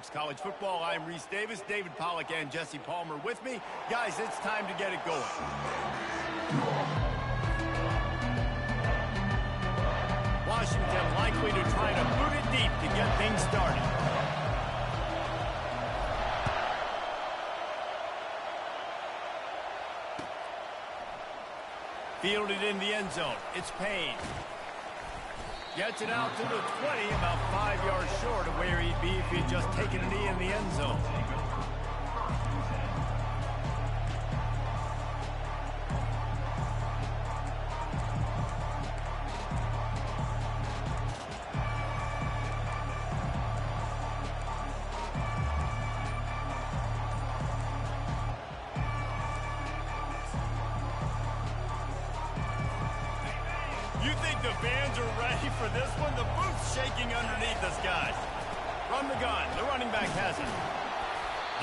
talks college football. I'm Reese Davis, David Pollack, and Jesse Palmer with me. Guys, it's time to get it going. Washington likely to try to boot it deep to get things started. Fielded in the end zone. It's Payne. Gets it out to the 20, about 5 yards short of where he'd be if he had just taken a knee in the end zone. You think the fans are ready for this one? The booth's shaking underneath us, guys. From the gun, the running back has it.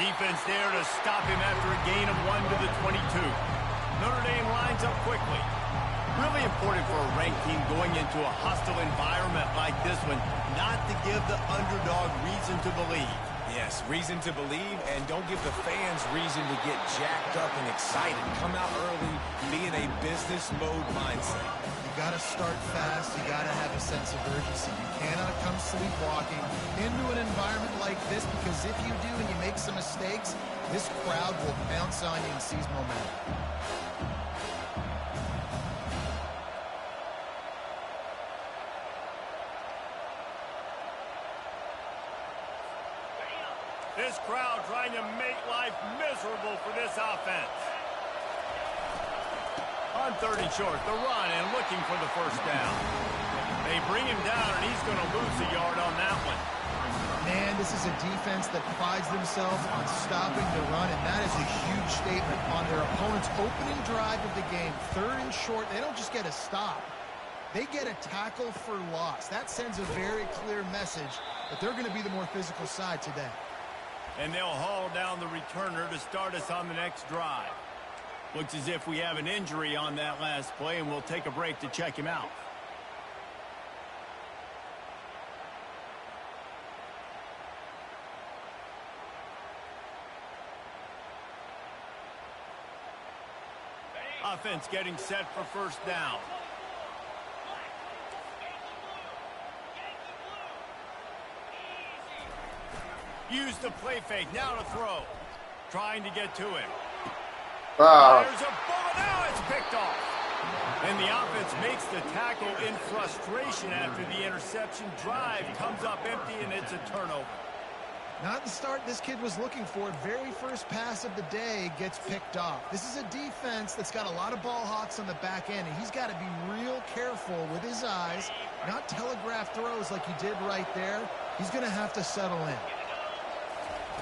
Defense there to stop him after a gain of 1 to the 22. Notre Dame lines up quickly. Really important for a ranked team going into a hostile environment like this one, not to give the underdog reason to believe. Yes, reason to believe, and don't give the fans reason to get jacked up and excited. Come out early, be in a business mode mindset. You got to start fast. You got to have a sense of urgency. You cannot come sleepwalking into an environment like this, because if you do and you make some mistakes, this crowd will pounce on you and seize momentum. This crowd trying to make life miserable for this offense. On 3rd and short, the run and looking for the first down. They bring him down, and he's going to lose a yard on that one. Man, this is a defense that prides themselves on stopping the run, and that is a huge statement on their opponent's opening drive of the game. 3rd and short, they don't just get a stop. They get a tackle for loss. That sends a very clear message that they're going to be the more physical side today. And they'll haul down the returner to start us on the next drive. Looks as if we have an injury on that last play, and we'll take a break to check him out. Offense getting set for first down. Use the play fake, now to throw. Trying to get to him. There's a bullet, now it's picked off. And the offense makes the tackle in frustration after the interception. Drive comes up empty, and it's a turnover. Not the start this kid was looking for. Very first pass of the day gets picked off. This is a defense that's got a lot of ball hawks on the back end, and he's got to be real careful with his eyes, not telegraph throws like he did right there. He's going to have to settle in.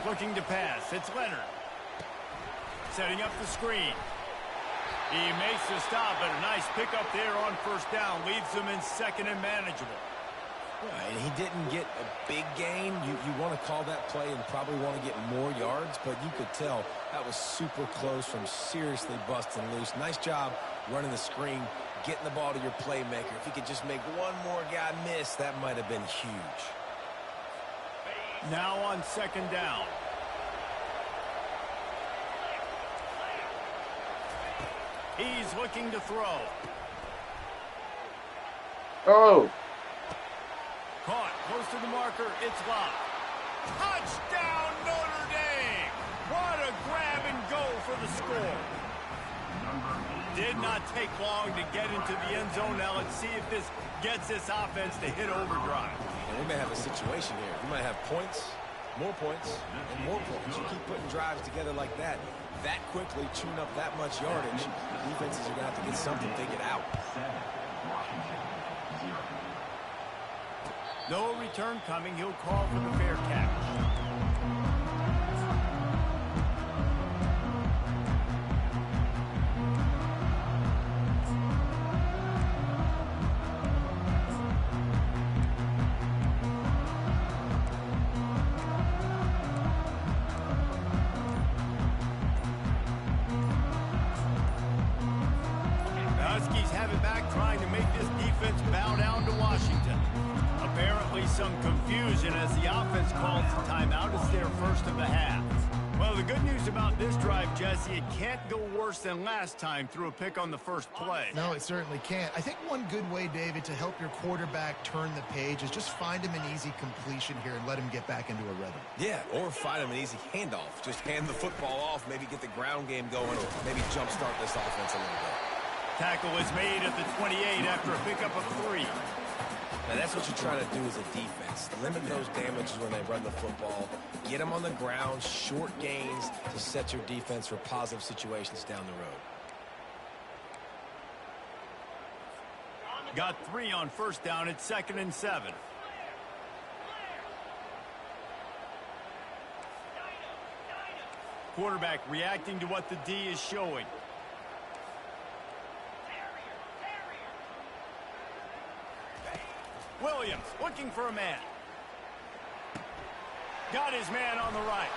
Looking to pass, it's Leonard. Setting up the screen. He makes the stop, but a nice pickup there on first down. Leaves them in second and manageable. Right, and he didn't get a big gain. You want to call that play and probably want to get more yards, but you could tell that was super close from seriously busting loose. Nice job running the screen, getting the ball to your playmaker. If he could just make one more guy miss, that might have been huge. Now on second down. He's looking to throw. Oh. Caught close to the marker. It's locked. Touchdown, Notre Dame! What a grab and go for the score. Did not take long to get into the end zone. Now let's see if this gets this offense to hit overdrive. And we may have a situation here. You might have points, more points, and more points. You keep putting drives together like that quickly, chewing up that much yardage, defenses are going to have to get something figured out. No return coming. He'll call for the fair catch. Huskies have it back, trying to make this defense bow down to Washington. Apparently some confusion as the offense calls the timeout as they first of the half. Well, the good news about this drive, Jesse, it can't go worse than last time through a pick on the first play. No, it certainly can't. I think one good way, David, to help your quarterback turn the page is just find him an easy completion here and let him get back into a rhythm. Yeah, or find him an easy handoff. Just hand the football off, maybe get the ground game going, or maybe jumpstart this offense a little bit. Tackle is made at the 28 after a pickup of 3. Now, that's what you're trying to do as a defense. Limit those damages when they run the football. Get them on the ground, short gains to set your defense for positive situations down the road. Got 3 on first down at 2nd and 7. Quarterback reacting to what the D is showing. Williams looking for a man. Got his man on the right.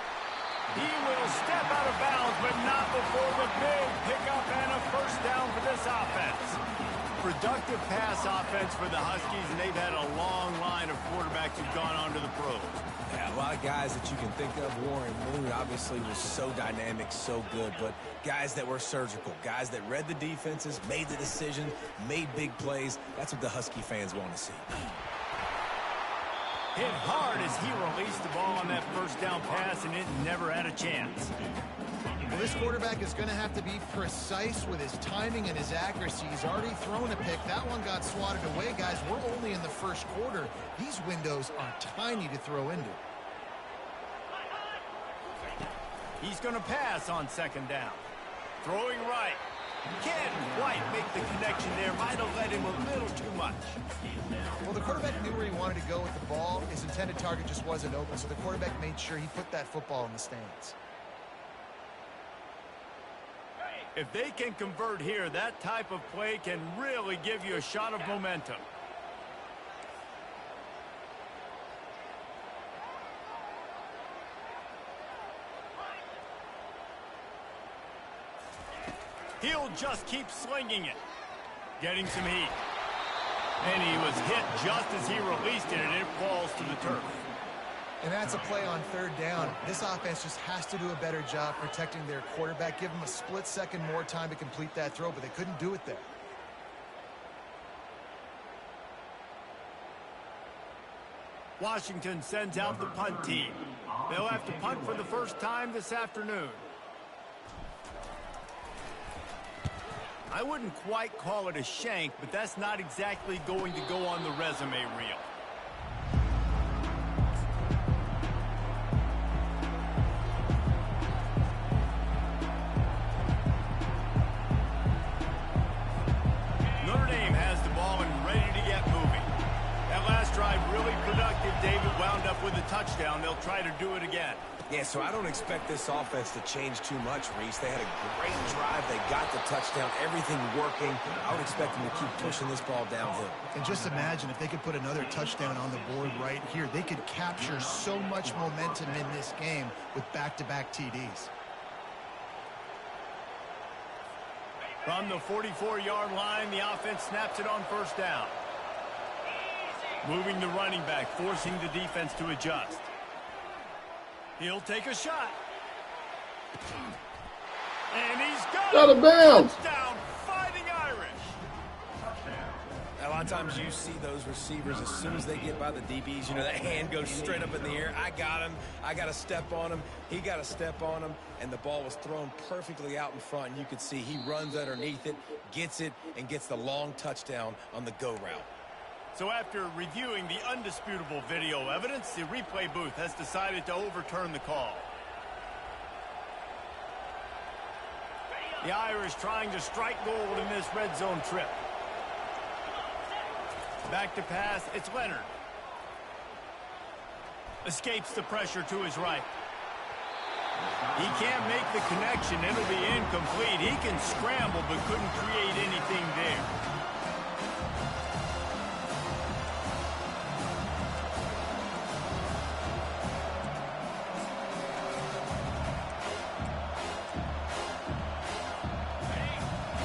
He will step out of bounds, but not before the big pickup and a first down for this offense. Productive pass offense for the Huskies, and they've had a long line of quarterbacks who've gone on to the pros. Yeah, a lot of guys that you can think of. Warren Moon obviously was so dynamic, so good, but guys that were surgical, guys that read the defenses, made the decision, made big plays. That's what the Husky fans want to see. Hit hard as he released the ball on that first down pass, and it never had a chance. Well, this quarterback is going to have to be precise with his timing and his accuracy. He's already thrown a pick. That one got swatted away, guys. We're only in the first quarter. These windows are tiny to throw into. He's going to pass on 2nd down. Throwing right. Can't quite make the connection there. Might have led him a little too much. Well, the quarterback knew where he wanted to go with the ball. His intended target just wasn't open, so the quarterback made sure he put that football in the stands. If they can convert here, that type of play can really give you a shot of momentum. He'll just keep slinging it. Getting some heat. And he was hit just as he released it, and it falls to the turf. And that's a play on 3rd down. This offense just has to do a better job protecting their quarterback. Give him a split second more time to complete that throw, but they couldn't do it there. Washington sends out the punt team. They'll have to punt for the first time this afternoon. I wouldn't quite call it a shank, but that's not exactly going to go on the resume reel. Notre Dame has the ball and ready to get moving. That last drive really productive. David wound up with a touchdown. They'll try to do it again. Yeah, so I don't expect this offense to change too much, Reese. They had a great drive. They got the touchdown. Everything working. I would expect them to keep pushing this ball downhill. And just imagine if they could put another touchdown on the board right here. They could capture so much momentum in this game with back-to-back TDs. From the 44-yard line, the offense snaps it on first down. Moving the running back, forcing the defense to adjust. He'll take a shot. And he's got out of bounds. Touchdown, Fighting Irish. A lot of times you see those receivers, as soon as they get by the DBs, you know, that hand goes straight up in the air. I got him. I got to step on him. He got to step on him. And the ball was thrown perfectly out in front. And you could see he runs underneath it, gets it, and gets the long touchdown on the go route. So after reviewing the undisputable video evidence, the replay booth has decided to overturn the call. The Irish trying to strike gold in this red zone trip. Back to pass, it's Leonard. Escapes the pressure to his right. He can't make the connection, it'll be incomplete. He can scramble but couldn't create anything there.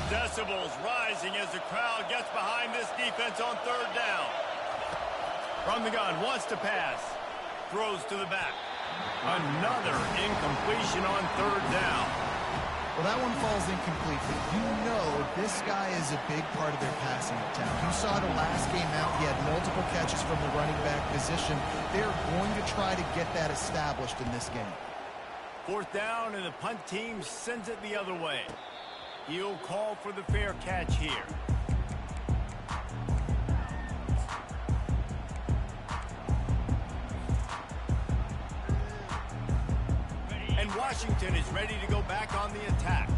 Decibels rising as the crowd gets behind this defense on 3rd down. From the gun, wants to pass. Throws to the back. Another incompletion on third down. Well, that one falls incomplete, but you know this guy is a big part of their passing attack. You saw the last game out, he had multiple catches from the running back position. They're going to try to get that established in this game. Fourth down, and the punt team sends it the other way. He'll call for the fair catch here. And Washington is ready to go back on the attack.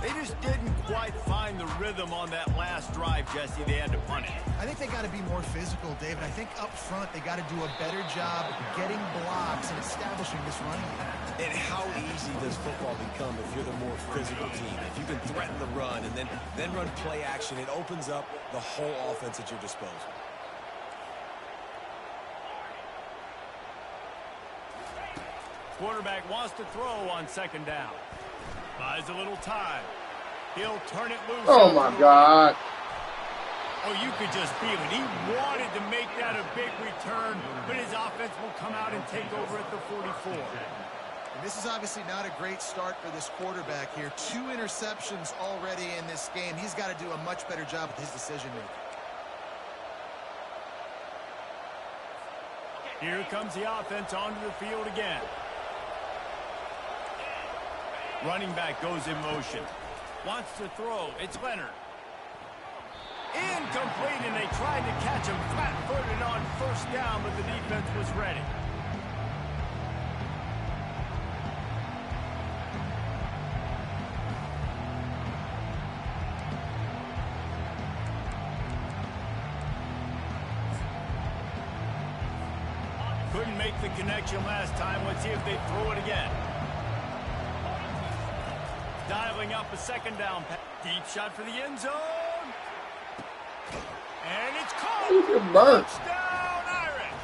They just didn't quite find the rhythm on that last drive, Jesse. They had to punt it. I think they got to be more physical, David. I think up front they got to do a better job getting blocks and establishing this running game. And how easy does football become if you're the more physical team? If you can threaten the run and then run play action, it opens up the whole offense at your disposal. Quarterback wants to throw on second down. Buys a little time. He'll turn it loose. Oh, my God. Oh, you could just feel it. He wanted to make that a big return, but his offense will come out and take over at the 44. And this is obviously not a great start for this quarterback here. 2 interceptions already in this game. He's got to do a much better job with his decision-making. Here comes the offense onto the field again. Running back goes in motion. Wants to throw. It's Leonard. Incomplete, and they tried to catch him flat-footed on first down, but the defense was ready. Couldn't make the connection last time. Let's see if they throw it again. Dialing up a second down. Deep shot for the end zone. And it's caught. Touchdown, Irish.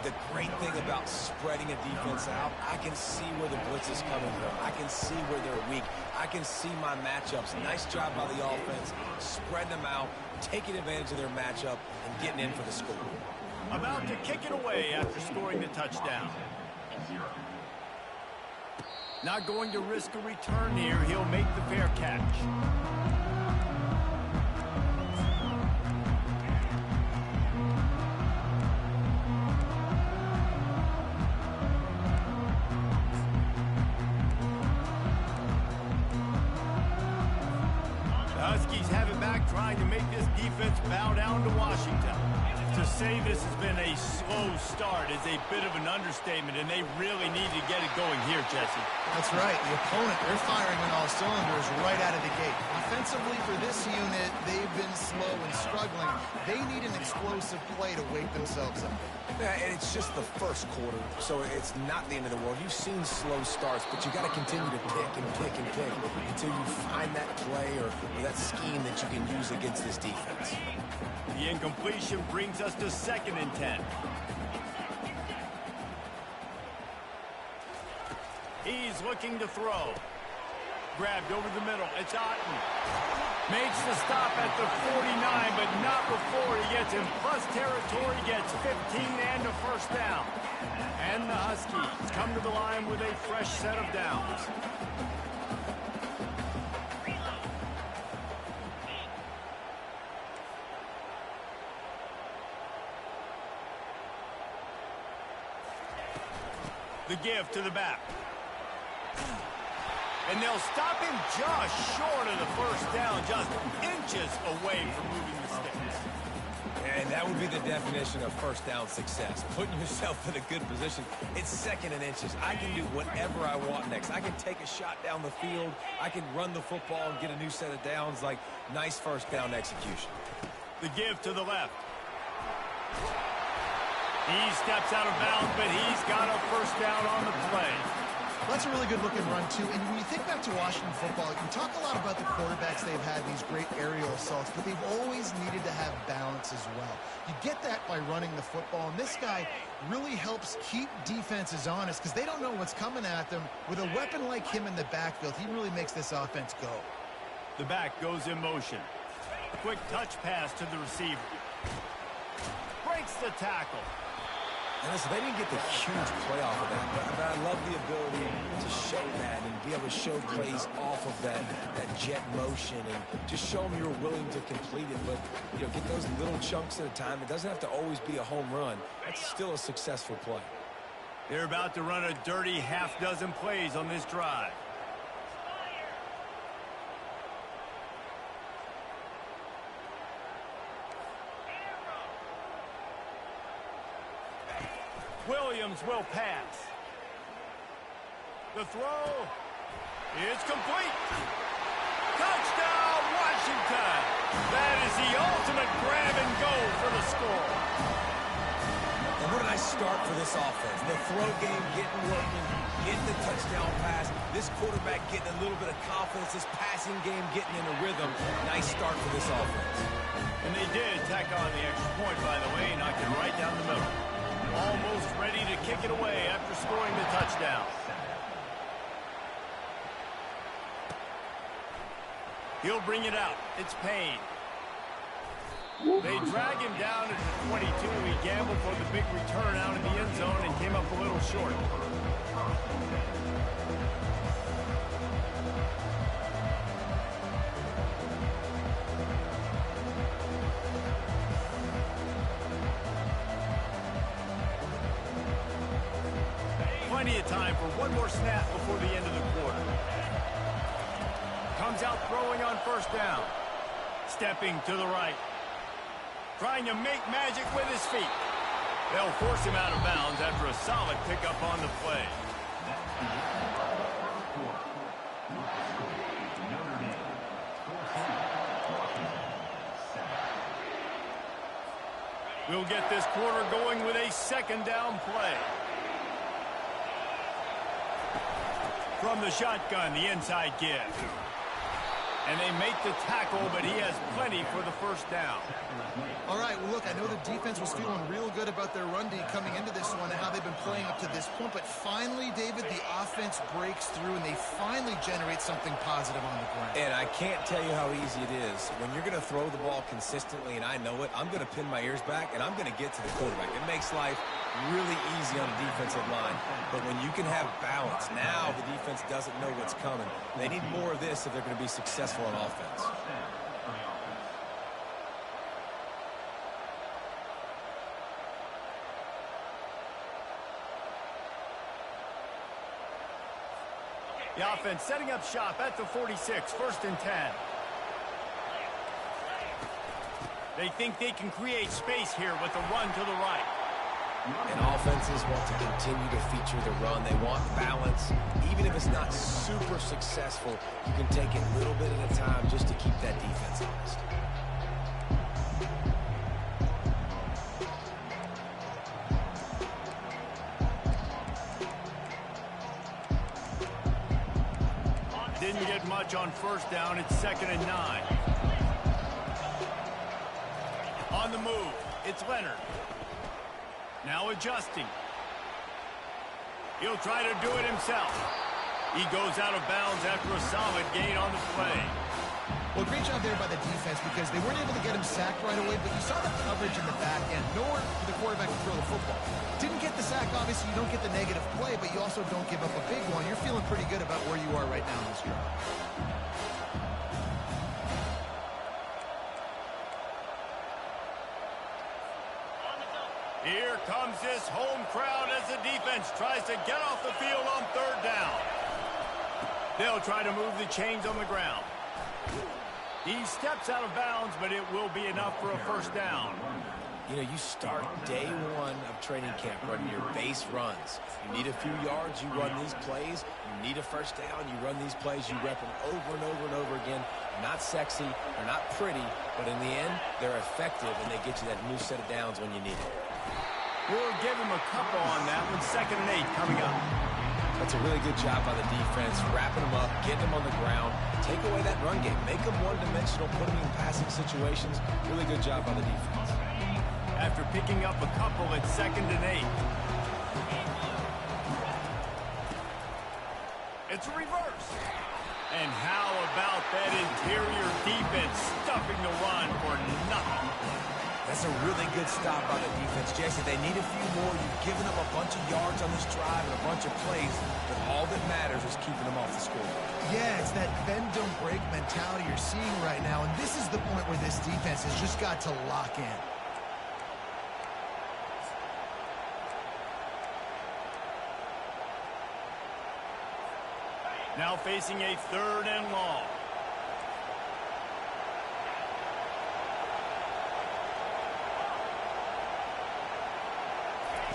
The great thing about spreading a defense out, I can see where the blitz is coming from. I can see where they're weak. I can see my matchups. Nice job by the offense, spreading them out, taking advantage of their matchup, and getting in for the score. About to kick it away after scoring the touchdown. Not going to risk a return here. He'll make the fair catch. The Huskies have it back, trying to make this defense bow down to Washington. To say this has been a slow start is a bit of an understatement, and they really need to get it going here, Jesse. That's right. The opponent, they're firing on all cylinders right out of the gate. Offensively for this unit, they've been slow and struggling. They need an explosive play to wake themselves up. Yeah, and it's just the first quarter, so it's not the end of the world. You've seen slow starts, but you got to continue to pick and pick and pick until you find that play or that scheme that you can use against this defense. The incompletion brings us to 2nd and 10. He's looking to throw. Grabbed over the middle. It's Otten. Makes the stop at the 49, but not before he gets in plus territory, gets 15 and a first down. And the Huskies come to the line with a fresh set of downs. The give to the back. And they'll stop him just short of the first down, just inches away from moving the sticks. And that would be the definition of first down success. Putting yourself in a good position. It's 2nd and inches. I can do whatever I want next. I can take a shot down the field. I can run the football and get a new set of downs. Like, nice first down execution. The give to the left. He steps out of bounds, but he's got a first down on the play. That's a really good-looking run, too. And when you think back to Washington football, you talk a lot about the quarterbacks they've had, these great aerial assaults, but they've always needed to have balance as well. You get that by running the football, and this guy really helps keep defenses honest because they don't know what's coming at them. With a weapon like him in the backfield, he really makes this offense go. The back goes in motion. Quick touch pass to the receiver. Breaks the tackle. And listen, they didn't get the huge play off of that, but I love the ability to show that and be able to show plays off of that jet motion and just show them you're willing to complete it. But, you know, get those little chunks at a time. It doesn't have to always be a home run. That's still a successful play. They're about to run a dirty half-dozen plays on this drive. Williams will pass. The throw is complete. Touchdown, Washington. That is the ultimate grab and go for the score. And what a nice start for this offense. The throw game getting working, getting the touchdown pass. This quarterback getting a little bit of confidence. This passing game getting in a rhythm. Nice start for this offense. And they did tack on the extra point, by the way, knocked it right down the middle. Almost ready to kick it away after scoring the touchdown. He'll bring it out. It's Payne. They drag him down at the 22. He gambled for the big return out in the end zone and came up a little short. Plenty of time for one more snap before the end of the quarter. Comes out throwing on first down. Stepping to the right. Trying to make magic with his feet. They'll force him out of bounds after a solid pickup on the play. We'll get this quarter going with a second down play. From the shotgun, the inside give. And they make the tackle, but he has plenty for the first down. All right, well, look, I know the defense was feeling real good about their run D coming into this one and how they've been playing up to this point. But finally, David, the offense breaks through, and they finally generate something positive on the ground. And I can't tell you how easy it is. When you're going to throw the ball consistently, and I know it, I'm going to pin my ears back, and I'm going to get to the quarterback. It makes life really easy on a defensive line. But when you can have balance, now the defense doesn't know what's coming. They need more of this if they're going to be successful on offense. The offense setting up shop at the 46, 1st and 10. They think they can create space here with a run to the right. And offenses want to continue to feature the run. They want balance. Even if it's not super successful, you can take it a little bit at a time just to keep that defense honest. Didn't get much on first down. It's 2nd and 9. On the move, it's Leonard. Now adjusting. He'll try to do it himself. He goes out of bounds after a solid gain on the play. Well, great job there by the defense because they weren't able to get him sacked right away, but you saw the coverage in the back end. Nowhere for the quarterback to throw the football. Didn't get the sack, obviously you don't get the negative play, but you also don't give up a big one. You're feeling pretty good about where you are right now in this drive. Here comes this home crowd as the defense tries to get off the field on 3rd down. They'll try to move the chains on the ground. He steps out of bounds, but it will be enough for a first down. You know, you start day one of training camp running your base runs. You need a few yards, you run these plays. You need a first down, you run these plays. You rep them over and over and over again. They're not sexy, they're not pretty, but in the end, they're effective, and they get you that new set of downs when you need it. We'll give him a couple on that one. 2nd and 8 coming up. That's a really good job by the defense, wrapping them up, getting them on the ground. Take away that run game. Make them one-dimensional, put them in passing situations. Really good job by the defense. After picking up a couple, it's 2nd and 8. It's a reverse. And how about that interior defense stuffing the run for nothing? That's a really good stop by the defense, Jesse. They need a few more. You've given them a bunch of yards on this drive and a bunch of plays, but all that matters is keeping them off the score. Yeah, it's that bend, don't break mentality you're seeing right now, and this is the point where this defense has just got to lock in. Now facing a 3rd and long.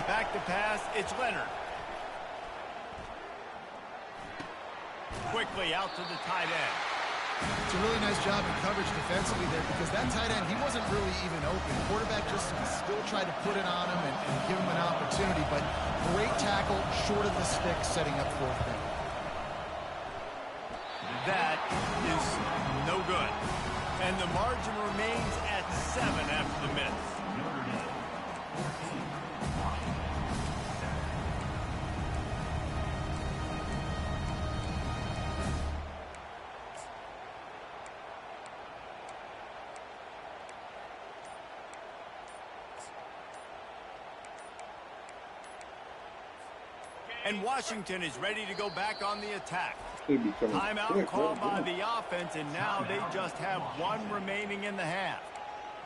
Back to pass, it's Leonard. Quickly out to the tight end. It's a really nice job in coverage defensively there because that tight end, he wasn't really even open. Quarterback just still tried to put it on him and give him an opportunity, but great tackle, short of the stick, setting up 4th down. That is no good. And the margin remains at 7 after the miss. And Washington is ready to go back on the attack. Timeout called by the offense, and now they just have 1 remaining in the half.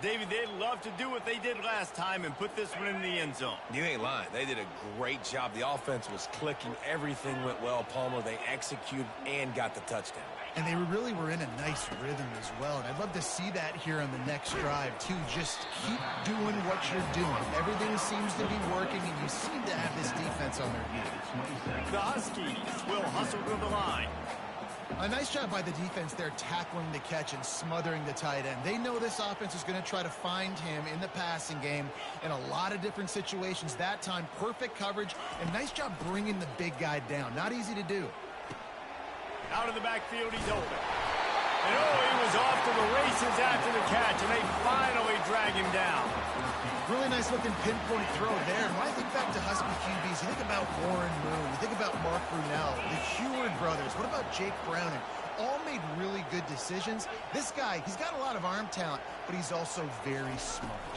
David, they'd love to do what they did last time and put this one in the end zone. You ain't lying. They did a great job. The offense was clicking. Everything went well, Palmer. They executed and got the touchdown. And they really were in a nice rhythm as well. And I'd love to see that here on the next drive, too. Just keep doing what you're doing. Everything seems to be working, and you seem to have this defense on their heels. The Huskies will hustle to the line. A nice job by the defense there tackling the catch and smothering the tight end. They know this offense is going to try to find him in the passing game in a lot of different situations. That time, perfect coverage, and nice job bringing the big guy down. Not easy to do. Out of the backfield, he's open. And he was off to the races after the catch, and they finally drag him down. Really nice looking pinpoint throw there. And when I think back to Husky QBs, you think about Warren Moon, you think about Mark Brunell, the Heward brothers, what about Jake Browning? All made really good decisions. This guy, he's got a lot of arm talent, but he's also very smart.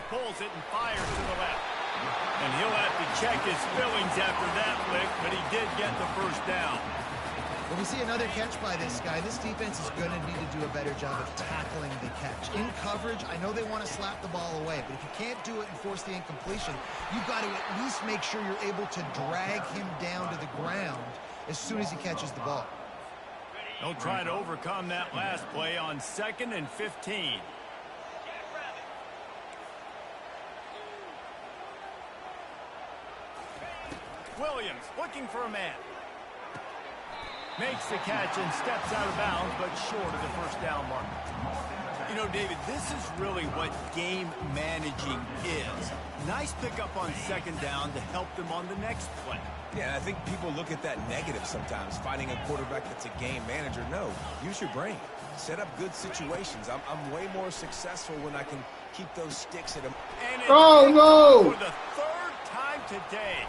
Pulls it and fires to the left. And he'll have to check his fillings after that lick, but he did get the 1st down. When we see another catch by this guy, this defense is going to need to do a better job of tackling the catch. In coverage, I know they want to slap the ball away, but if you can't do it and force the incompletion, you've got to at least make sure you're able to drag him down to the ground as soon as he catches the ball. They'll try to overcome that last play on 2nd and 15. Williams looking for a man. Makes the catch and steps out of bounds, but short of the 1st down mark. You know, David, this is really what game managing is. Nice pickup on 2nd down to help them on the next play. Yeah, I think people look at that negative sometimes, finding a quarterback that's a game manager. No, use your brain. Set up good situations. I'm way more successful when I can keep those sticks at him. And oh, no! For the 3rd time today.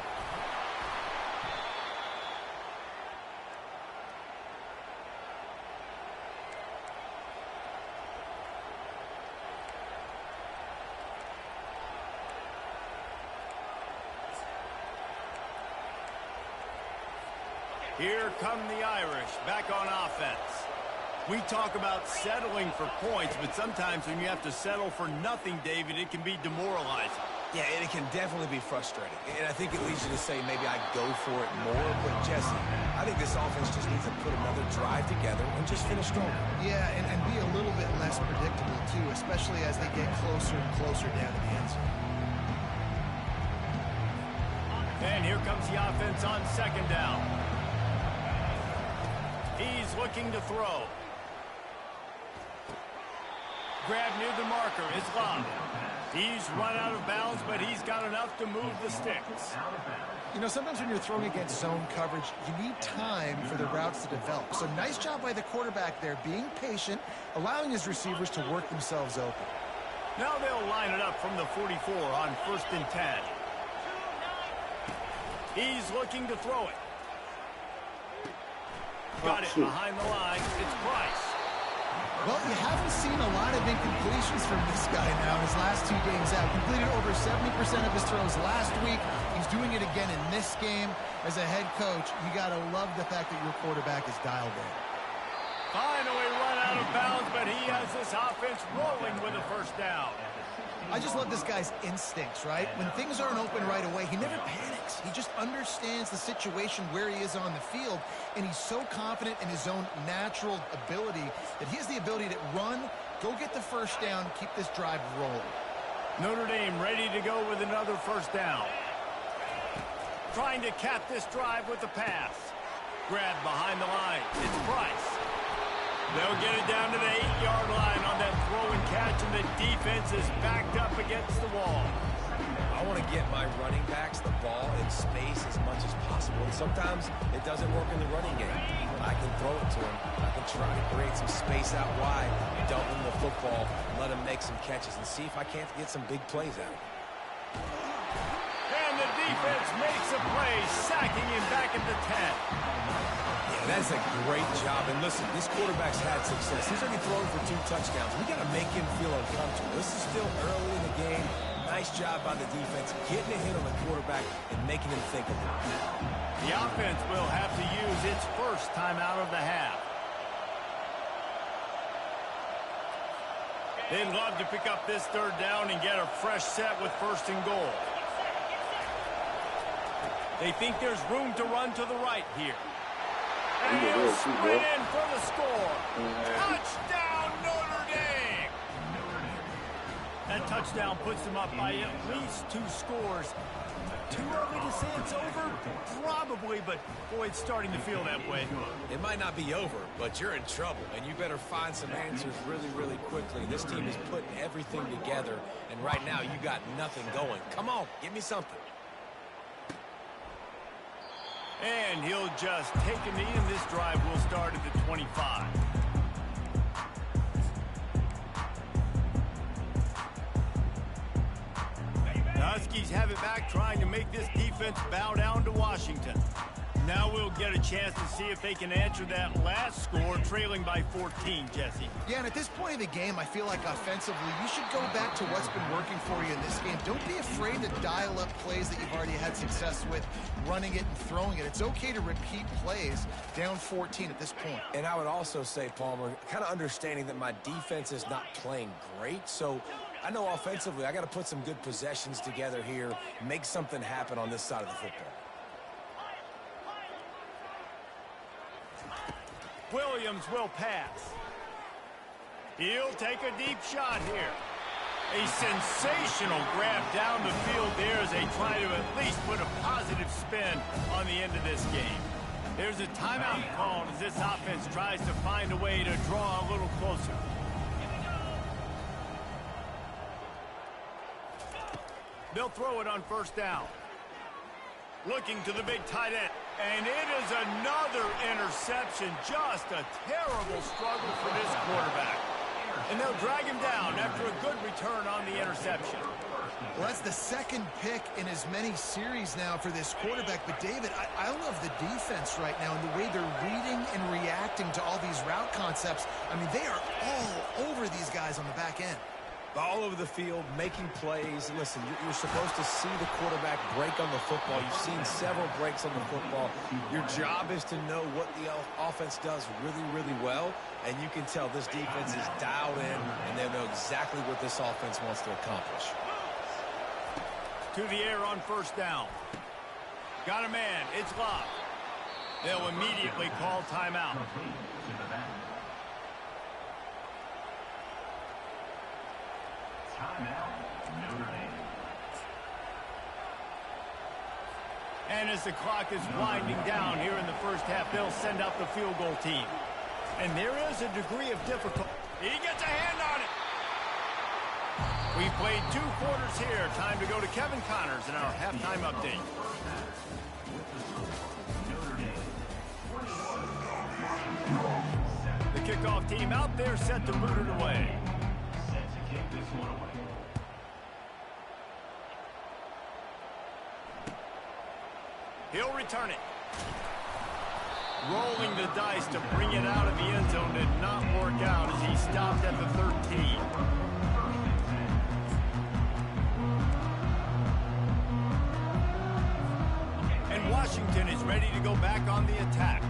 Here come the Irish back on offense. We talk about settling for points, but sometimes when you have to settle for nothing, David, it can be demoralizing. Yeah, and it can definitely be frustrating. And I think it leads you to say maybe I go for it more. But, Jesse, I think this offense just needs to put another drive together and just finish strong. Yeah, and be a little bit less predictable, too, especially as they get closer and closer down to the end zone. And here comes the offense on 2nd down. He's looking to throw. Grab near the marker. Islam. He's run out of bounds, but he's got enough to move the sticks. You know, sometimes when you're throwing against zone coverage, you need time for the routes to develop. So nice job by the quarterback there, being patient, allowing his receivers to work themselves open. Now they'll line it up from the 44 on 1st and 10. He's looking to throw it. Got it behind the line. It's Price. Well, you haven't seen a lot of incompletions from this guy now in his last 2 games out. Completed over 70% of his throws last week. He's doing it again in this game. As a head coach, you got to love the fact that your quarterback is dialed in. Finally run out of bounds, but he has this offense rolling with a first down. I just love this guy's instincts, right? When things aren't open right away, he never panics. He just understands the situation where he is on the field, and he's so confident in his own natural ability that he has the ability to run, go get the first down, keep this drive rolling. Notre Dame ready to go with another first down. Trying to cap this drive with the pass. Grab behind the line. It's Price. They'll get it down to the 8-yard line on that throw and catch, and the defense is backed up against the wall. I want to get my running backs the ball in space as much as possible. And sometimes it doesn't work in the running game. I can throw it to him. I can try to create some space out wide, dump him the football, let him make some catches, and see if I can't get some big plays out. And the defense makes a play, sacking him back at the 10. That's a great job. And listen, this quarterback's had success. He's already thrown for 2 touchdowns. We got to make him feel uncomfortable. This is still early in the game. Nice job by the defense, getting a hit on the quarterback and making him think about it. The offense will have to use its first timeout of the half. They'd love to pick up this third down and get a fresh set with first and goal. They think there's room to run to the right here. And he'll sprint in for the score. Touchdown, Notre Dame! That touchdown puts them up by at least 2 scores. Too early to say it's over? Probably, but boy, it's starting to feel that way. It might not be over, but you're in trouble, and you better find some answers really, really quickly. This team is putting everything together, and right now you got nothing going. Come on, give me something. And he'll just take a knee, and this drive will start at the 25. The Huskies have it back, trying to make this defense bow down to Washington. Now we'll get a chance to see if they can answer that last score, trailing by 14, Jesse. Yeah, and at this point of the game, I feel like offensively, you should go back to what's been working for you in this game. Don't be afraid to dial up plays that you've already had success with, running it and throwing it. It's okay to repeat plays down 14 at this point. And I would also say, Palmer, kind of understanding that my defense is not playing great, so I know offensively I got to put some good possessions together here, make something happen on this side of the football. Williams will pass. He'll take a deep shot here. A sensational grab down the field there as they try to at least put a positive spin on the end of this game. There's a timeout called as this offense tries to find a way to draw a little closer. They'll throw it on first down. Looking to the big tight end. And it is another interception. Just a terrible struggle for this quarterback. And they'll drag him down after a good return on the interception. Well, that's the second pick in as many series now for this quarterback. But, David, I love the defense right now and the way they're reading and reacting to all these route concepts. I mean, they are all over these guys on the back end. All over the field, making plays. Listen, you're supposed to see the quarterback break on the football. You've seen several breaks on the football. Your job is to know what the offense does really, really well, and you can tell this defense is dialed in, and they know exactly what this offense wants to accomplish. To the air on first down. Got a man. It's locked. They'll immediately call timeout. And as the clock is winding down here in the first half, they'll send out the field goal team. And there is a degree of difficulty. He gets a hand on it. We played 2 quarters here. Time to go to Kevin Connors in our halftime update. The kickoff team out there set to boot it away. He'll return it. Rolling the dice to bring it out of the end zone did not work out as he stopped at the 13. And Washington is ready to go back on the attack.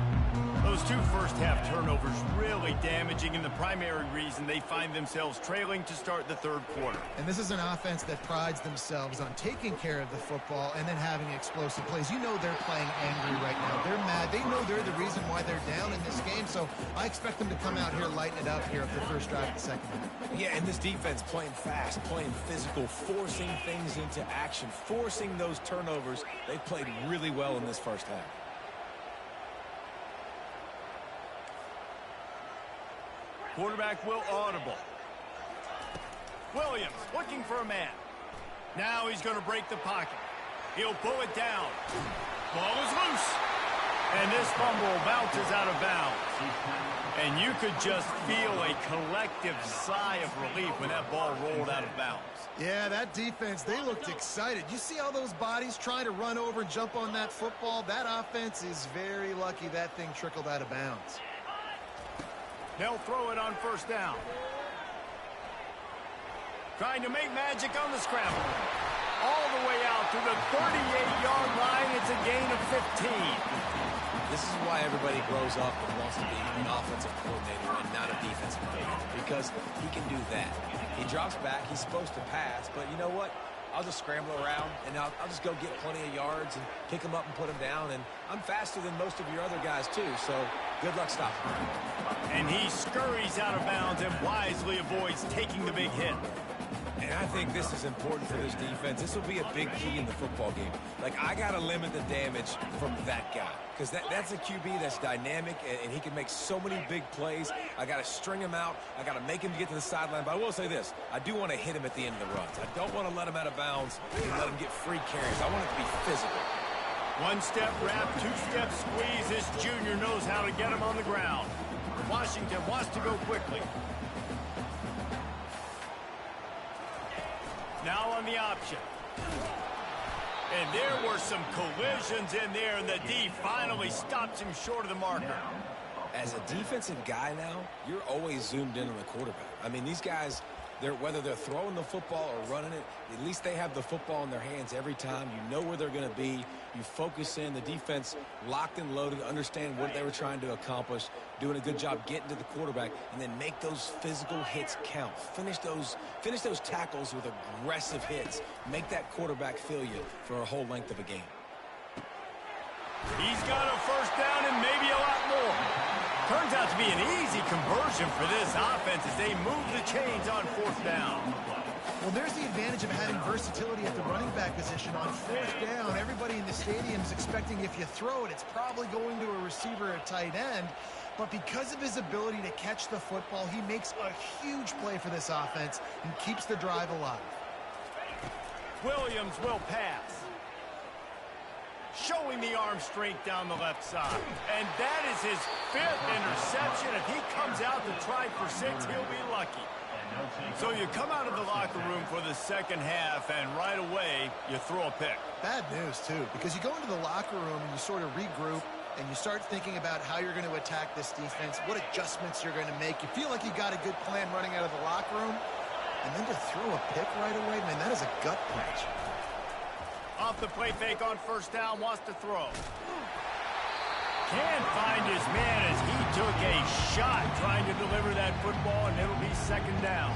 Those two first-half turnovers really damaging, and the primary reason they find themselves trailing to start the third quarter. And this is an offense that prides themselves on taking care of the football and then having explosive plays. You know they're playing angry right now. They're mad. They know they're the reason why they're down in this game, so I expect them to come out here, lighten it up here at the first drive of the second half. Yeah, and this defense playing fast, playing physical, forcing things into action, forcing those turnovers. They played really well in this first half. Quarterback will audible. Williams looking for a man. Now he's going to break the pocket. He'll pull it down. Ball is loose. And this fumble bounces out of bounds. And you could just feel a collective sigh of relief when that ball rolled out of bounds. Yeah, that defense, they looked excited. You see all those bodies trying to run over and jump on that football? That offense is very lucky that thing trickled out of bounds. They'll throw it on first down. Trying to make magic on the scramble. All the way out to the 38-yard line. It's a gain of 15. This is why everybody grows up and wants to be an offensive coordinator and not a defensive coordinator, because he can do that. He drops back. He's supposed to pass, but you know what? I'll just scramble around, and I'll just go get plenty of yards and pick them up and put them down. And I'm faster than most of your other guys, too, so good luck stopping him. And he scurries out of bounds and wisely avoids taking the big hit. And I think this is important for this defense. This will be a big key in the football game. Like, I got to limit the damage from that guy, because that's a QB that's dynamic, and he can make so many big plays. I got to string him out. I got to make him get to the sideline. But I will say this. I do want to hit him at the end of the runs. I don't want to let him out of bounds and let him get free carries. I want it to be physical. One-step wrap, two-step squeeze. This junior knows how to get him on the ground. Washington wants to go quickly. Now on the option. And there were some collisions in there, and the D finally stops him short of the marker. As a defensive guy now, you're always zoomed in on the quarterback. I mean, these guys, whether they're throwing the football or running it, at least they have the football in their hands every time. You know where they're going to be. You focus in. The defense locked and loaded, understand what they were trying to accomplish, doing a good job getting to the quarterback, and then make those physical hits count. Finish those tackles with aggressive hits. Make that quarterback feel you for a whole length of a game. He's got a first down and maybe a lot more. Turns out to be an easy conversion for this offense as they move the chains on fourth down. Well, there's the advantage of having versatility at the running back position. On fourth down, everybody in the stadium is expecting if you throw it, it's probably going to a receiver or tight end. But because of his ability to catch the football, he makes a huge play for this offense and keeps the drive alive. Williams will pass. Showing the arm strength down the left side. And that is his 5th interception. If he comes out to try for 6, he'll be lucky. So you come out of the locker room for the second half, and right away, you throw a pick. Bad news, too, because you go into the locker room and you sort of regroup, and you start thinking about how you're going to attack this defense, what adjustments you're going to make. You feel like you got a good plan running out of the locker room, and then to throw a pick right away, man, that is a gut punch. Off the play fake on first down, wants to throw. Can't find his man as he took a shot trying to deliver that football, and it'll be second down.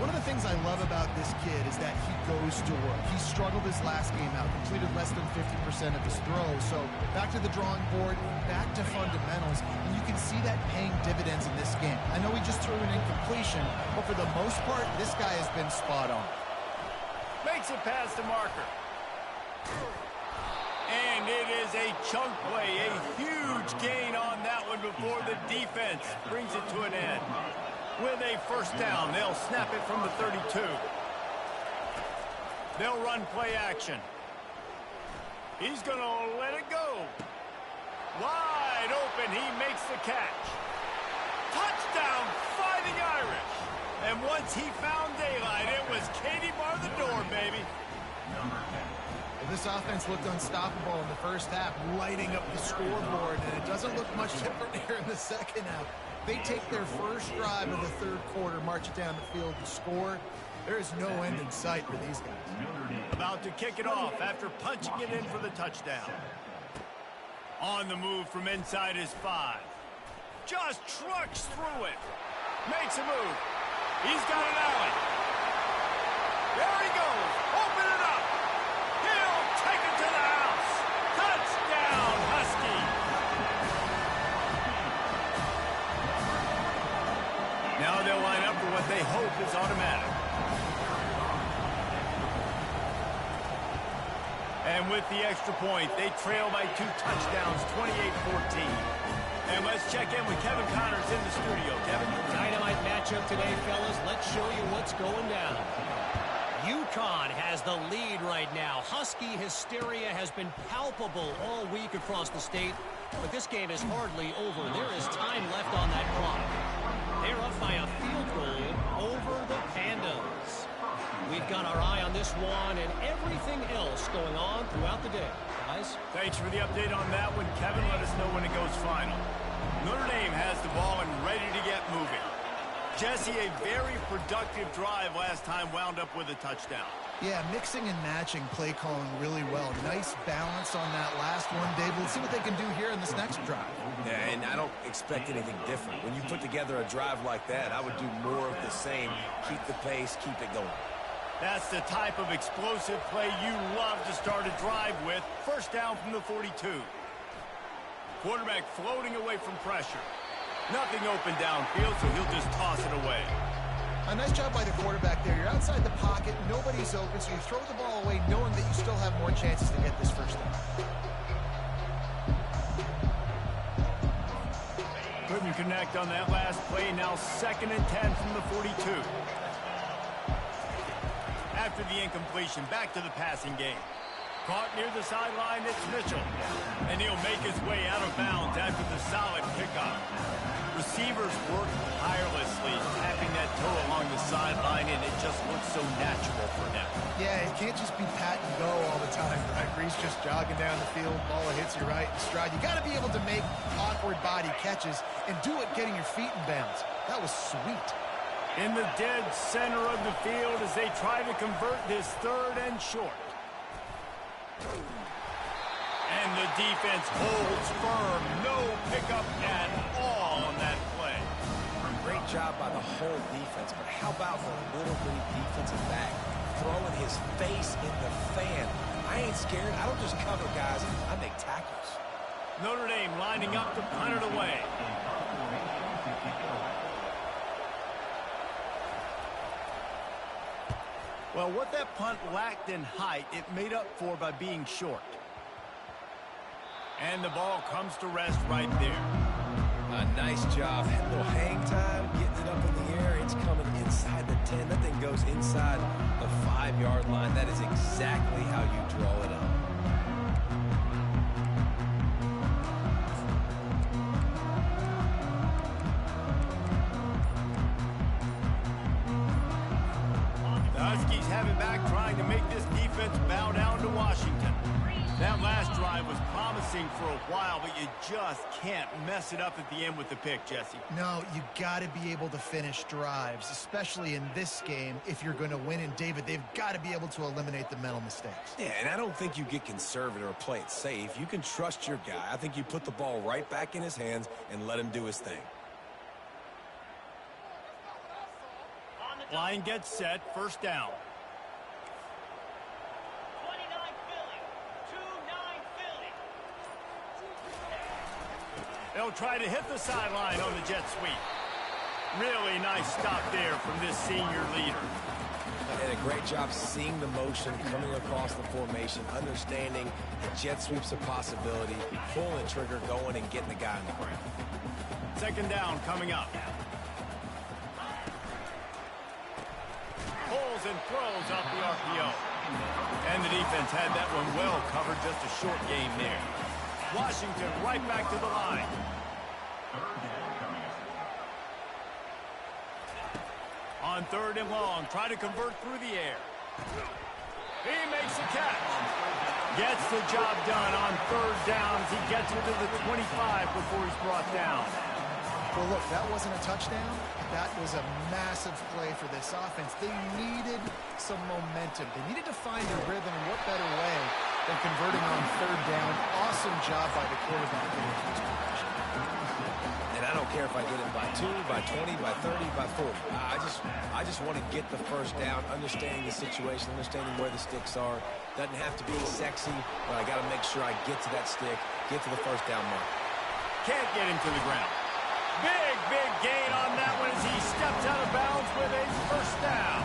One of the things I love about this kid is that he goes to work. He struggled his last game out, completed less than 50% of his throws. So back to the drawing board, back to fundamentals, and you can see that paying dividends in this game. I know he just threw an incompletion, but for the most part, this guy has been spot on. Makes it past the marker. And it is a chunk play, a huge gain on that one before the defense brings it to an end. With a first down, they'll snap it from the 32. They'll run play action. He's going to let it go. Wide open, he makes the catch. Touchdown, Fighting Irish. And once he found daylight, it was Katie bar the door, baby. Well, this offense looked unstoppable in the first half, lighting up the scoreboard, and it doesn't look much different here in the second half. They take their first drive of the third quarter, march it down the field to score. There is no end in sight for these guys. About to kick it off after punching it in for the touchdown. On the move from inside his 5. Just trucks through it. Makes a move. He's got an alley. There he goes. Open it up. He'll take it to the house. Touchdown, Husky. Now they'll line up for what they hope is automatic. And with the extra point, they trail by 2 touchdowns, 28-14. And let's check in with Kevin Connors in the studio. Kevin? Dynamite matchup today, fellas. Let's show you what's going down. UConn has the lead right now. Husky hysteria has been palpable all week across the state, but this game is hardly over. There is time left on that clock. They're up by a field goal over the Pandas. We've got our eye on this one and everything else going on throughout the day. Guys? Thanks for the update on that one, Kevin. Let us know when it goes final. Notre Dame has the ball and ready to get moving. Jesse, a very productive drive last time wound up with a touchdown. Yeah, mixing and matching play calling really well. Nice balance on that last one, David. Let's see what they can do here in this next drive. Yeah, and I don't expect anything different. When you put together a drive like that, I would do more of the same. Keep the pace, keep it going. That's the type of explosive play you love to start a drive with. First down from the 42. Quarterback floating away from pressure. Nothing open downfield, so he'll just toss it away. A nice job by the quarterback there. You're outside the pocket, nobody's open, so you throw the ball away knowing that you still have more chances to get this first down. Couldn't connect on that last play. Now 2nd and 10 from the 42. After the incompletion, back to the passing game. Caught near the sideline, it's Mitchell. And he'll make his way out of bounds after the solid pickup. Receivers work tirelessly, tapping that toe along the sideline, and it just looks so natural for them. Yeah, it can't just be pat and go all the time, right? Brees just jogging down the field, ball hits you right in stride. You got to be able to make awkward body catches and do it getting your feet in bounds. That was sweet. In the dead center of the field as they try to convert this 3rd and short. And the defense holds firm. No pickup at all on that play. Great job by the whole defense, but how about the little bitty defensive back throwing his face in the fan? I ain't scared. I don't just cover guys. I make tackles. Notre Dame lining up to punt it away. Well, what that punt lacked in height, it made up for by being short. And the ball comes to rest right there. A nice job. A little hang time, getting it up in the air. It's coming inside the 10. That thing goes inside the 5-yard line. That is exactly how you draw it up. Huskies have it back, trying to make this defense bow down to Washington. That last drive was promising for a while, but you just can't mess it up at the end with the pick, Jesse. No, you got to be able to finish drives, especially in this game. If you're going to win, and David, they've got to be able to eliminate the mental mistakes. Yeah, and I don't think you get conservative or play it safe. You can trust your guy. I think you put the ball right back in his hands and let him do his thing. Line gets set, first down. 29 Philly. 2-9 Philly. They'll try to hit the sideline on the jet sweep. Really nice stop there from this senior leader. And a great job seeing the motion, coming across the formation, understanding the jet sweep's a possibility, pulling the trigger, going and getting the guy on the ground. 2nd down coming up. Pulls and throws off the RPO. And the defense had that one well covered, just a short game there. Washington right back to the line. On 3rd and long, try to convert through the air. He makes a catch. Gets the job done on third downs. He gets it to the 25 before he's brought down. Well, look, that wasn't a touchdown. That was a massive play for this offense. They needed some momentum. They needed to find a rhythm, and what better way than converting on third down. Awesome job by the quarterback in the first possession. And I don't care if I get it by 2, by 20, by 30, by 40. I just want to get the first down, understanding the situation, understanding where the sticks are. Doesn't have to be sexy, but I got to make sure I get to that stick, get to the first down mark. Can't get him to the ground. Big gain on that one as he steps out of bounds with a first down.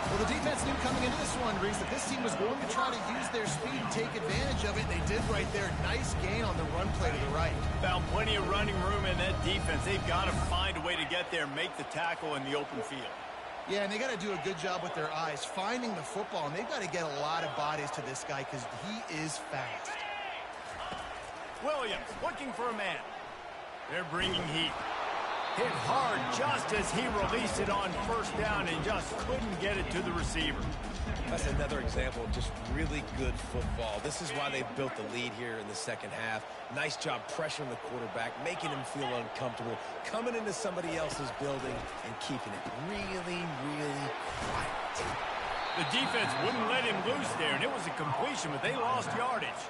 Well, the defense knew coming into this one, Reese, that this team was going to try to use their speed and take advantage of it. They did right there. Nice gain on the run play to the right. Found plenty of running room in that defense. They've got to find a way to get there, make the tackle in the open field. Yeah, and they got to do a good job with their eyes, finding the football, and they've got to get a lot of bodies to this guy because he is fast. Williams looking for a man. They're bringing heat. Hit hard just as he released it on first down and just couldn't get it to the receiver. That's another example of just really good football. This is why they built the lead here in the second half. Nice job pressuring the quarterback, making him feel uncomfortable, coming into somebody else's building and keeping it really quiet. The defense wouldn't let him loose there, and it was a completion, but they lost yardage.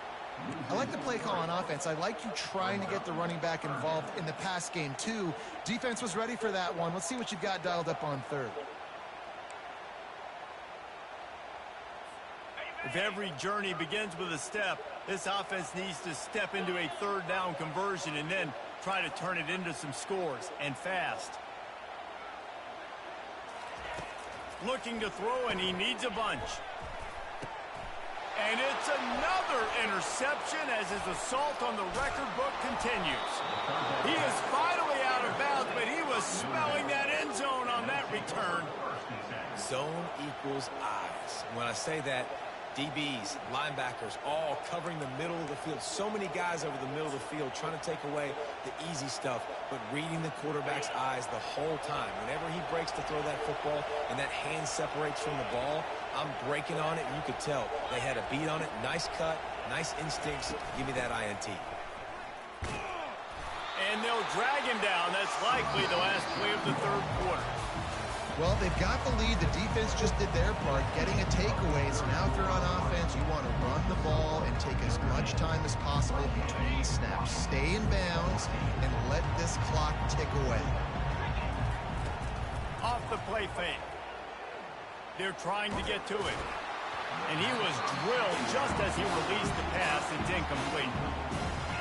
I like the play call on offense. I like you trying to get the running back involved in the pass game, too. Defense was ready for that one. Let's see what you've got dialed up on third. If every journey begins with a step, this offense needs to step into a third down conversion and then try to turn it into some scores, and fast. Looking to throw, and he needs a bunch. And it's another interception as his assault on the record book continues. He is finally out of bounds, but he was smelling that end zone on that return. Zone equals eyes. When I say that, DBs, linebackers, all covering the middle of the field. So many guys over the middle of the field trying to take away the easy stuff, but reading the quarterback's eyes the whole time. Whenever he breaks to throw that football and that hand separates from the ball, I'm breaking on it, and you could tell they had a beat on it. Nice cut, nice instincts. Give me that INT. And they'll drag him down. That's likely the last play of the third quarter. Well, they've got the lead. The defense just did their part, getting a takeaway. So now if you're on offense, you want to run the ball and take as much time as possible between snaps. Stay in bounds and let this clock tick away. Off the play fake. They're trying to get to it. And he was drilled just as he released the pass. It's incomplete.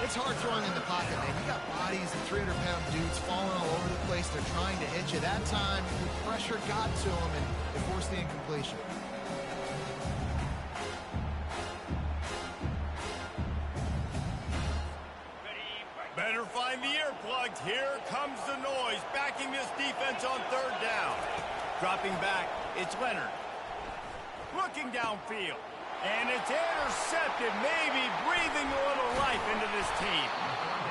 It's hard throwing in the pocket, man. You got bodies and 300-pound dudes falling all over the place. They're trying to hit you. That time, the pressure got to him, and it forced the incompletion. Better find the earplugs. Here comes the noise, backing this defense on third down. Dropping back, it's Leonard. Looking downfield. And it's intercepted, maybe breathing a little life into this team.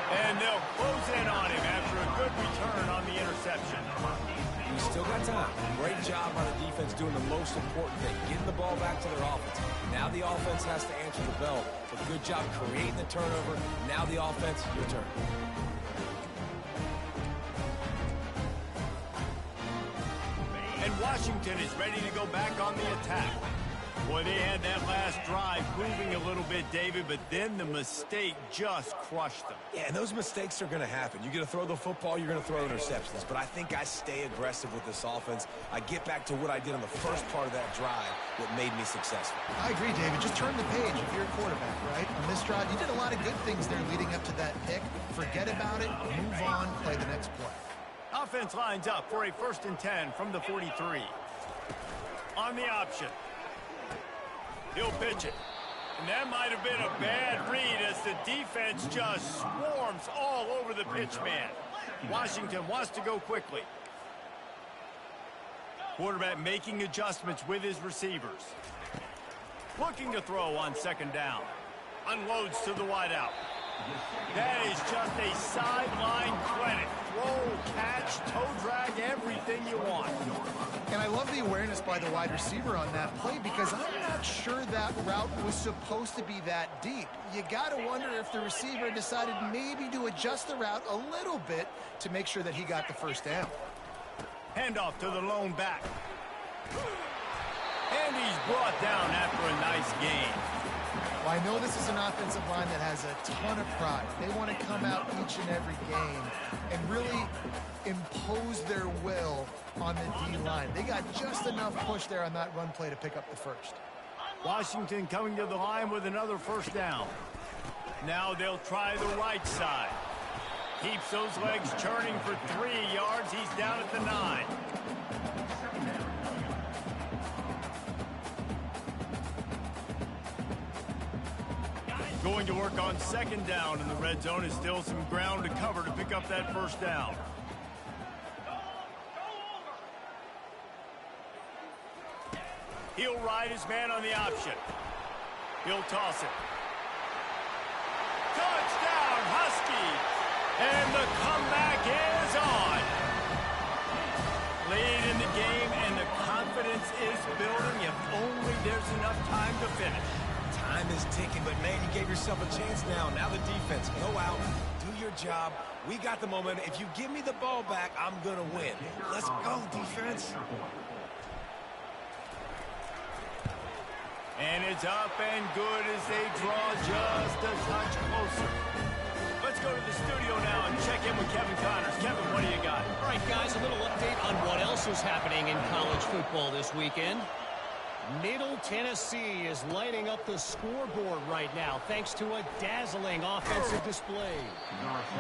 And they'll close in on him after a good return on the interception. We still got time. Great job by the defense doing the most important thing, getting the ball back to their offense. Now the offense has to answer the bell. But good job creating the turnover. Now the offense, your turn. And Washington is ready to go back on the attack. Boy, they had that last drive moving a little bit, David, but then the mistake just crushed them. Yeah, and those mistakes are going to happen. You're going to throw the football, you're going to throw interceptions. But I think I stay aggressive with this offense. I get back to what I did on the first part of that drive that made me successful. I agree, David. Just turn the page if you're a quarterback, right? On this drive, you did a lot of good things there leading up to that pick. Forget about it, move on, play the next play. Offense lines up for a 1st and 10 from the 43. On the option. He'll pitch it. And that might have been a bad read as the defense just swarms all over the pitch man. Washington wants to go quickly. Quarterback making adjustments with his receivers. Looking to throw on 2nd down. Unloads to the wideout. That is just a sideline credit. Throw, catch, toe drag, everything you want. And I love the awareness by the wide receiver on that play because I'm not sure that route was supposed to be that deep. You got to wonder if the receiver decided maybe to adjust the route a little bit to make sure that he got the first down. Handoff to the lone back. And he's brought down after a nice gain. Well, I know this is an offensive line that has a ton of pride. They want to come out each and every game and really impose their will on the D-line. They got just enough push there on that run play to pick up the first. Washington coming to the line with another first down. Now they'll try the right side. Keeps those legs churning for 3 yards. He's down at the 9. Going to work on second down, and the red zone is still some ground to cover to pick up that first down. He'll ride his man on the option. He'll toss it. Touchdown, Huskies! And the comeback is on. Late in the game, and the confidence is building. If only there's enough time to finish. Time is ticking, but man, you gave yourself a chance now. Now the defense, go out, do your job. We got the momentum. If you give me the ball back, I'm going to win. Let's go, defense. And it's up and good as they draw just a touch closer. Let's go to the studio now and check in with Kevin Connors. Kevin, what do you got? All right, guys, a little update on what else is happening in college football this weekend. Middle Tennessee is lighting up the scoreboard right now thanks to a dazzling offensive display.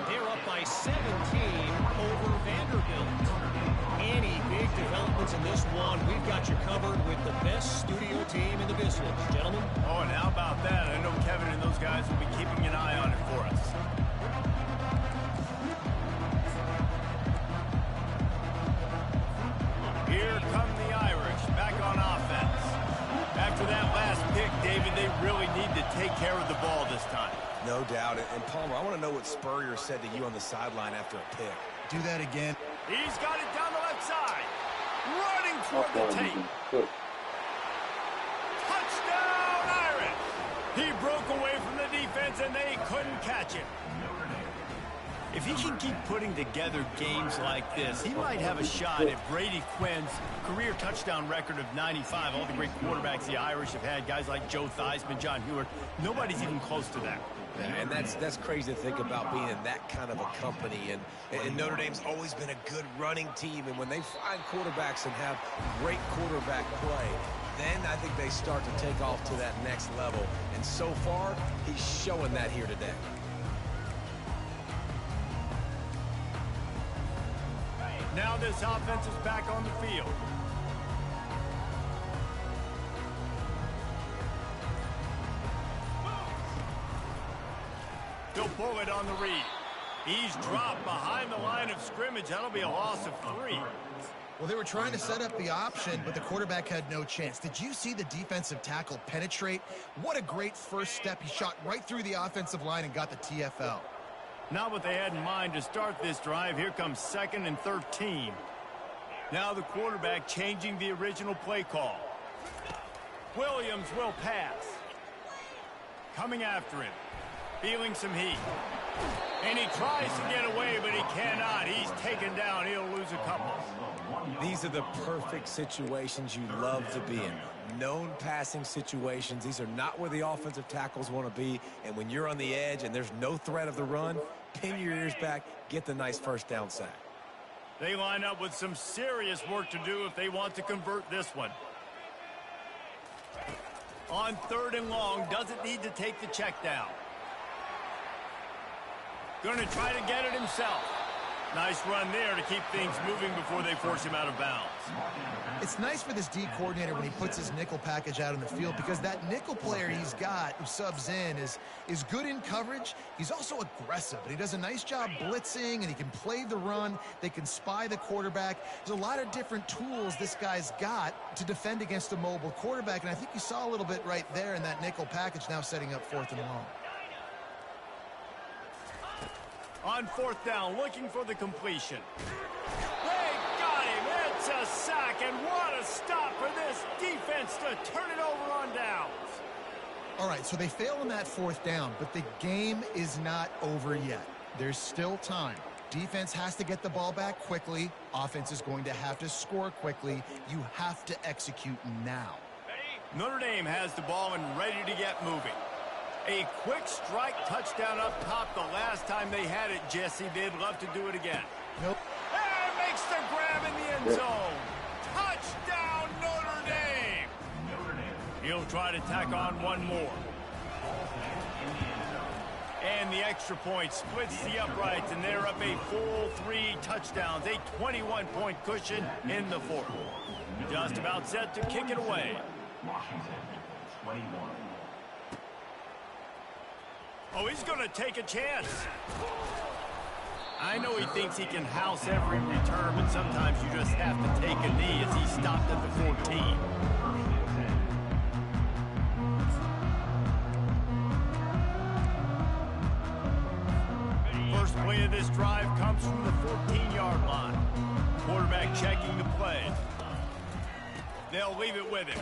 They're up by 17 over Vanderbilt. Any big developments in this one, we've got you covered with the best studio team in the business. Gentlemen? Oh, and how about that? I know Kevin and those guys will be keeping an eye on it for us. Here come the Irish, back on offense. After that last pick, David, they really need to take care of the ball this time. No doubt. And Palmer, I want to know what Spurrier said to you on the sideline after a pick. Do that again. He's got it down the left side. Running toward the tape. Touchdown, Irish! He broke away from the defense, and they couldn't catch him. If he can keep putting together games like this, he might have a shot at Brady Quinn's career touchdown record of 95. All the great quarterbacks the Irish have had, guys like Joe Theismann, John Hewart, nobody's even close to that. And that's crazy to think about being in that kind of a company. And Notre Dame's always been a good running team. And when they find quarterbacks and have great quarterback play, then I think they start to take off to that next level. And so far, he's showing that here today. Now this offense is back on the field. He'll pull it on the read. He's dropped behind the line of scrimmage. That'll be a loss of 3. Well, they were trying to set up the option, but the quarterback had no chance. Did you see the defensive tackle penetrate? What a great first step. He shot right through the offensive line and got the TFL. Not what they had in mind to start this drive. Here comes 2nd and 13. Now the quarterback changing the original play call. Williams will pass. Coming after him. Feeling some heat. And he tries to get away, but he cannot. He's taken down. He'll lose a couple. These are the perfect situations you love to be in. Known passing situations. These are not where the offensive tackles want to be. And when you're on the edge and there's no threat of the run, pin your ears back, get the nice first down sack. They line up with some serious work to do if they want to convert this one. On 3rd and long, doesn't need to take the check down. Going to try to get it himself. Nice run there to keep things moving before they force him out of bounds. It's nice for this D coordinator when he puts his nickel package out on the field because that nickel player he's got who subs in is good in coverage. He's also aggressive, and he does a nice job blitzing, and he can play the run. They can spy the quarterback. There's a lot of different tools this guy's got to defend against a mobile quarterback, and I think you saw a little bit right there in that nickel package now setting up 4th and long. On fourth down, looking for the completion. They got him. It's a sack, and what a stop for this defense to turn it over on downs. All right, so they fail on that fourth down, but the game is not over yet. There's still time. Defense has to get the ball back quickly. Offense is going to have to score quickly. You have to execute now. Notre Dame has the ball and ready to get moving. A quick strike touchdown up top the last time they had it, Jesse. They'd love to do it again. Nope. And makes the grab in the end zone. Touchdown, Notre Dame. He'll try to tack on one more. And the extra point splits the uprights, and they're up a full 3 touchdowns, a 21-point cushion in the fourth. Just about set to kick it away. Washington, 21. Oh, he's going to take a chance. I know he thinks he can house every return, but sometimes you just have to take a knee as he stopped at the 14. First play of this drive comes from the 14-yard line. Quarterback checking the play. They'll leave it with him.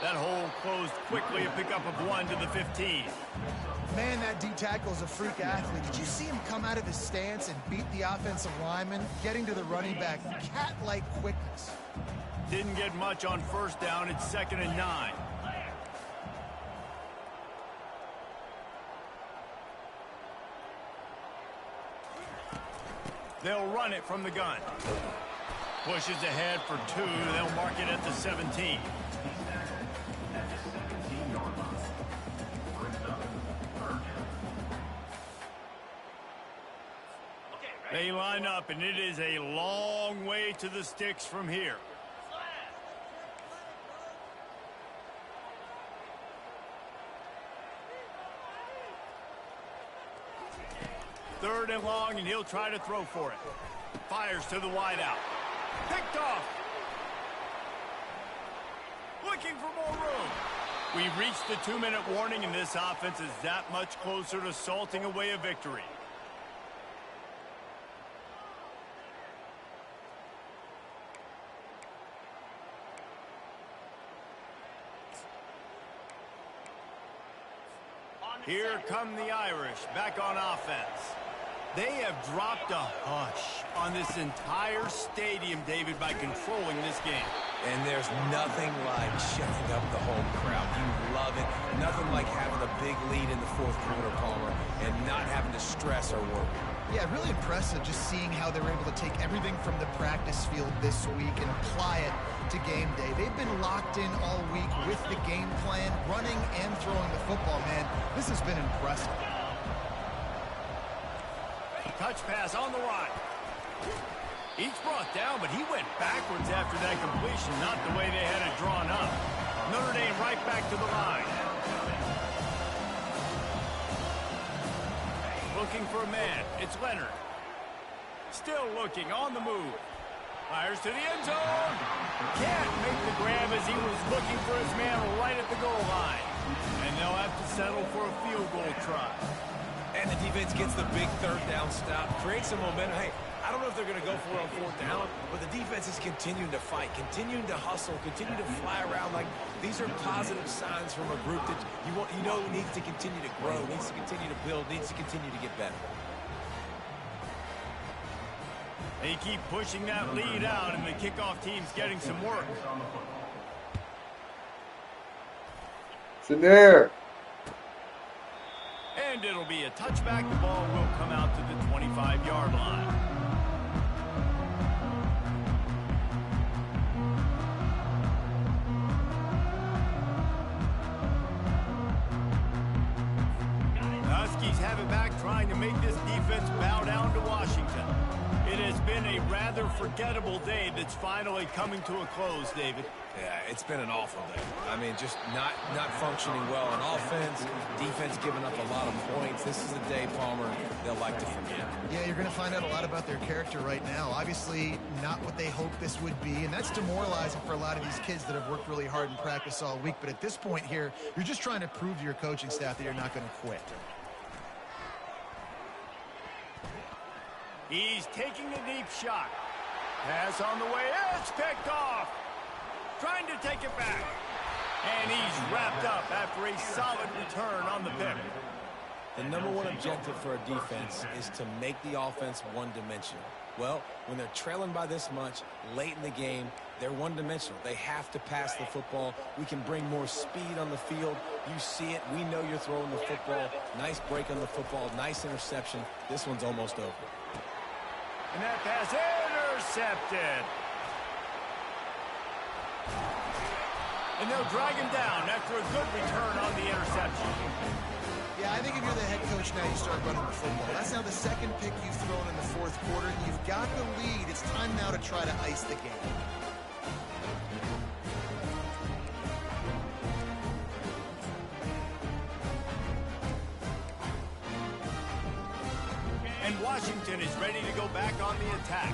That hole closed quickly, a pickup of 1 to the 15. Man, that D tackle is a freak athlete. Did you see him come out of his stance and beat the offensive lineman, getting to the running back? Cat-like quickness. Didn't get much on first down. It's 2nd and 9. They'll run it from the gun. Pushes ahead for 2. They'll mark it at the 17. They line up, and it is a long way to the sticks from here. Third and long, and he'll try to throw for it. Fires to the wideout. Picked off. Looking for more room. We've reached the 2-minute warning, and this offense is that much closer to salting away a victory. Here come the Irish back on offense. They have dropped a hush on this entire stadium, David, by controlling this game. And there's nothing like shutting up the home crowd. You love it. Nothing like having a big lead in the fourth quarter, Palmer, and not having to stress or worry. Yeah, really impressive just seeing how they were able to take everything from the practice field this week and apply it to game day. They've been locked in all week with the game plan, running and throwing the football, man. This has been impressive. Touch pass on the right. Each brought down, but he went backwards after that completion, not the way they had it drawn up. Notre Dame right back to the line. Looking for a man. It's Leonard. Still looking, on the move. Fires to the end zone. Can't make the grab as he was looking for his man right at the goal line. And they'll have to settle for a field goal try. And the defense gets the big third down stop, creates some momentum. Hey, I don't know if they're going to go for it on fourth down, but the defense is continuing to fight, continuing to hustle, continue to fly around. Like, these are positive signs from a group that you know needs to continue to grow, needs to continue to build, needs to continue to get better. They keep pushing that lead out, and the kickoff team's getting some work. It's in there. And it'll be a touchback. The ball will come out to the 25-yard line. Huskies have it back, trying to make this defense bow down to Washington. It has been a rather forgettable day that's finally coming to a close, David. Yeah, it's been an awful day. I mean, just not functioning well on offense, defense giving up a lot of points. This is a day, Palmer, they'll like to forget. Yeah, you're going to find out a lot about their character right now. Obviously, not what they hoped this would be, and that's demoralizing for a lot of these kids that have worked really hard in practice all week. But at this point here, you're just trying to prove to your coaching staff that you're not going to quit. He's taking the deep shot. Pass on the way. It's picked off. Trying to take it back. And he's wrapped up after a solid return on the pick. The number one objective for a defense is to make the offense one-dimensional. Well, when they're trailing by this much, late in the game, they're one-dimensional. They have to pass the football. We can bring more speed on the field. You see it. We know you're throwing the football. Nice break on the football. Nice interception. This one's almost over. And that pass intercepted. And they'll drag him down after a good return on the interception. Yeah, I think if you're the head coach now, you start running the football. That's now the second pick you've thrown in the fourth quarter. You've got the lead. It's time now to try to ice the game. And Washington is ready to go back on the attack.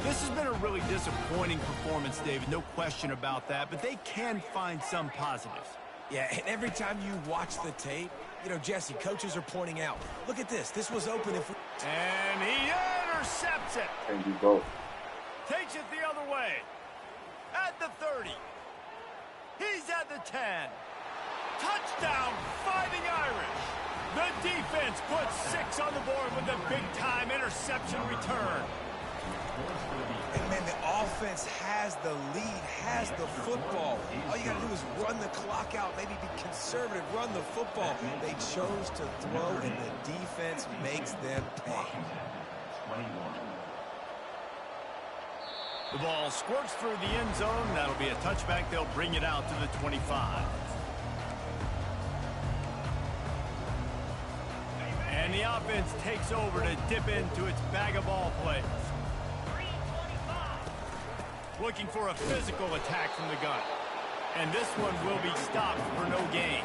This has been a really disappointing performance, David. No question about that, but they can find some positives. Yeah, and every time you watch the tape, you know, Jesse, coaches are pointing out, look at this. This was open if we... And he intercepts it. And you both. Takes it the other way. At the 30. He's at the 10. Touchdown, Fighting Irish. The defense puts 6 on the board with a big-time interception return. And, man, the offense has the lead, has the football. All you got to do is run the clock out, maybe be conservative, run the football. They chose to throw, and the defense makes them pay. Washington, 21. The ball squirts through the end zone. That'll be a touchback. They'll bring it out to the 25. And the offense takes over to dip into its bag of ball plays. Looking for a physical attack from the gun. And this one will be stopped for no gain.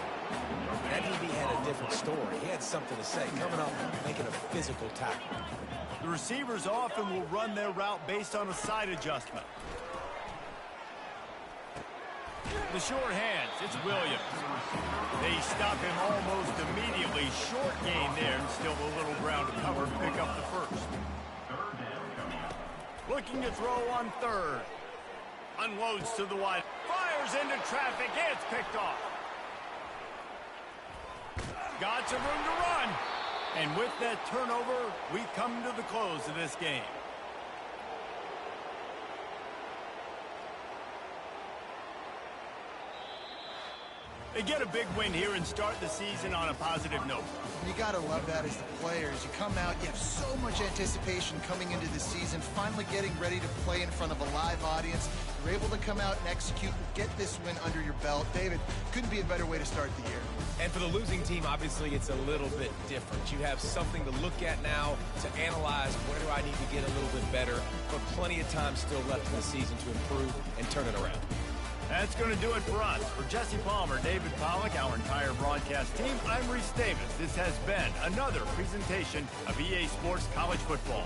That DB had a different story. He had something to say, coming up, making a physical tackle. The receivers often will run their route based on a side adjustment. The short hands, it's Williams. They stop him almost immediately. Short gain there, and still a little ground to cover to pick up the first. Looking to throw on third. Unloads to the wide. Fires into traffic. It's picked off. Got some room to run. And with that turnover, we come to the close of this game. They get a big win here and start the season on a positive note. You got to love that as the players. You come out, you have so much anticipation coming into the season, finally getting ready to play in front of a live audience. You're able to come out and execute and get this win under your belt. David, couldn't be a better way to start the year. And for the losing team, obviously, it's a little bit different. You have something to look at now, to analyze where do I need to get a little bit better, but plenty of time still left in the season to improve and turn it around. That's going to do it for us. For Jesse Palmer, David Pollack, our entire broadcast team, I'm Reese Davis. This has been another presentation of EA Sports College Football.